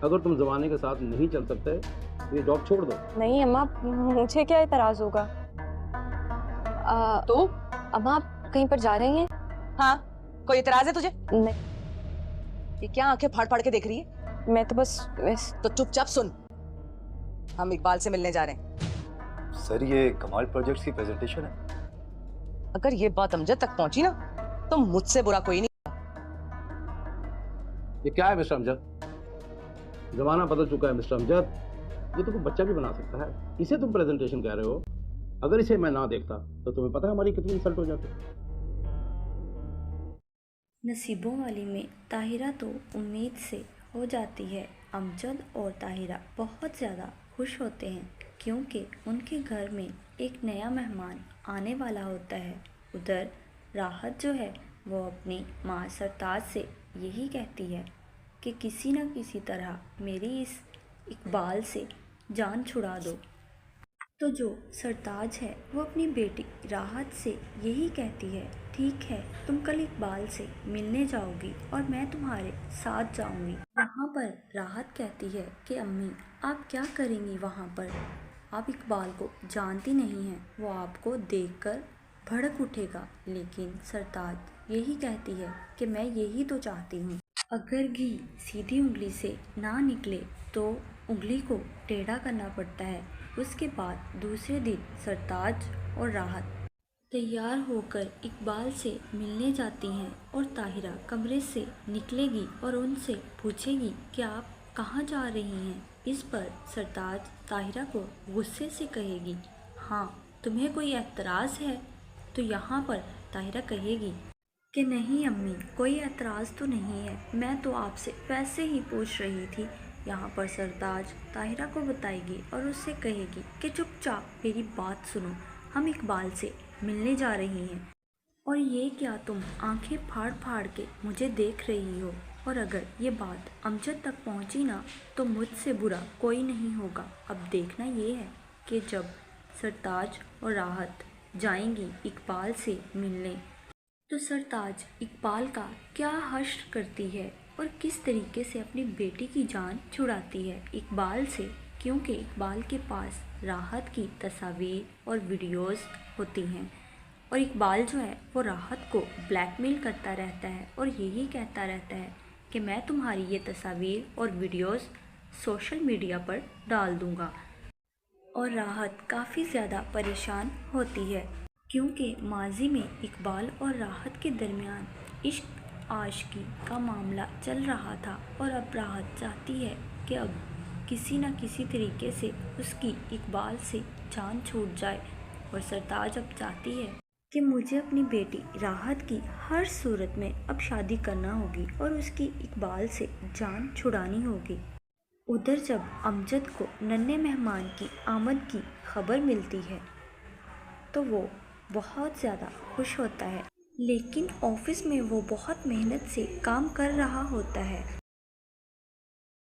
اگر تم زمانے کے ساتھ نہیں چل سکتے تو یہ جاب چھوڑ دو. نہیں اماں، مجھے کیا اعتراض ہوگا؟ تو اماں آپ کہیں پر جا رہی ہیں؟ ہاں، کوئی اعتراض ہے تجھے؟ نہیں، یہ کیا آنکھیں پھاڑ پھاڑ کے دیکھ رہی ہے؟ میں تو بس تو چپ چاپ سن، ہم اقبال سے ملنے جا رہے ہیں. سر یہ کمال پروجیکٹس کی پریزنٹیشن ہے. اگر یہ بات امجد تک پہنچی نا تو مجھ سے برا کوئی نہیں. یہ کیا ہے مسٹر امجد؟ زمانہ بدل چکا ہے مسٹر امجد. یہ تو کوئی بچہ بھی بنا سکتا ہے. اسے تم پریزنٹیشن کہہ رہے ہو. اگر اسے میں نہ دیکھتا تو تمہیں پتہ ہے ہماری کتنی انسلٹ ہو جاتی. نصیبوں والی میں طاہرہ تو امید سے ہو جاتی ہے. امجد اور طاہرہ بہت زیادہ خوش ہوتے ہیں کیونکہ ان کے گھر میں ایک نیا مہمان آنے والا ہوتا ہے. ادھر راحت جو ہے وہ اپنی ماں سرتاج سے یہی کہتی ہے کہ کسی نہ کسی طرح میری اس اقبال سے جان چھڑا دو. تو جو سرتاج ہے وہ اپنی بیٹی راحت سے یہی کہتی ہے ٹھیک ہے تم کل اقبال سے ملنے جاؤ گی اور میں تمہارے ساتھ جاؤں گی. وہاں پر راحت کہتی ہے کہ امی آپ کیا کریں گی وہاں پر؟ آپ اقبال کو جانتی نہیں ہیں، وہ آپ کو دیکھ کر بھڑک اٹھے گا. لیکن سرتاج یہی کہتی ہے کہ میں یہی تو چاہتی ہوں. اگر گھی سیدھی انگلی سے نہ نکلے تو انگلی کو ٹیڑھا کرنا پڑتا ہے. اس کے بعد دوسرے دن سرتاج اور راحت تیار ہو کر اقبال سے ملنے جاتی ہیں اور طاہرہ کمرے سے نکلے گی اور ان سے پوچھے گی کہ آپ کہاں جا رہی ہیں. اس پر سرتاج طاہرہ کو غصے سے کہے گی ہاں تمہیں کوئی اعتراض ہے؟ تو یہاں پر طاہرہ کہے گی کہ نہیں امی کوئی اعتراض تو نہیں ہے، میں تو آپ سے ویسے ہی پوچھ رہی تھی. یہاں پر سرتاج طاہرہ کو بتائے گی اور اس سے کہے گی کہ چپ چاپ میری بات سنو، ہم اقبال سے ملنے جا رہی ہیں اور یہ کیا تم آنکھیں پھاڑ پھاڑ کے مجھے دیکھ رہی ہو؟ اور اگر یہ بات امجد تک پہنچی نا تو مجھ سے برا کوئی نہیں ہوگا. اب دیکھنا یہ ہے کہ جب سرتاج اور راحت جائیں گی اقبال سے ملنے تو سرتاج اقبال کا کیا حشر کرتی ہے اور کس طریقے سے اپنی بیٹی کی جان چھڑاتی ہے اقبال سے، کیونکہ اقبال کے پاس راحت کی تصاویر اور ویڈیوز ہوتی ہیں اور اقبال جو ہے وہ راحت کو بلیک میل کرتا رہتا ہے اور یہی کہتا رہتا ہے کہ میں تمہاری یہ تصاویر اور ویڈیوز سوشل میڈیا پر ڈال دوں گا. اور راحت کافی زیادہ پریشان ہوتی ہے کیونکہ ماضی میں اقبال اور راحت کے درمیان عشق عاشقی کا معاملہ چل رہا تھا اور اب راحت چاہتی ہے کہ اب کسی نہ کسی طریقے سے اس کی اقبال سے جان چھوٹ جائے. اور سرتاج اب چاہتی ہے کہ مجھے اپنی بیٹی راحت کی ہر صورت میں اب شادی کرنا ہوگی اور اس کی اقبال سے جان چھڑانی ہوگی. ادھر جب امجد کو ننھے مہمان کی آمد کی خبر ملتی ہے تو وہ بہت زیادہ خوش ہوتا ہے، لیکن آفس میں وہ بہت محنت سے کام کر رہا ہوتا ہے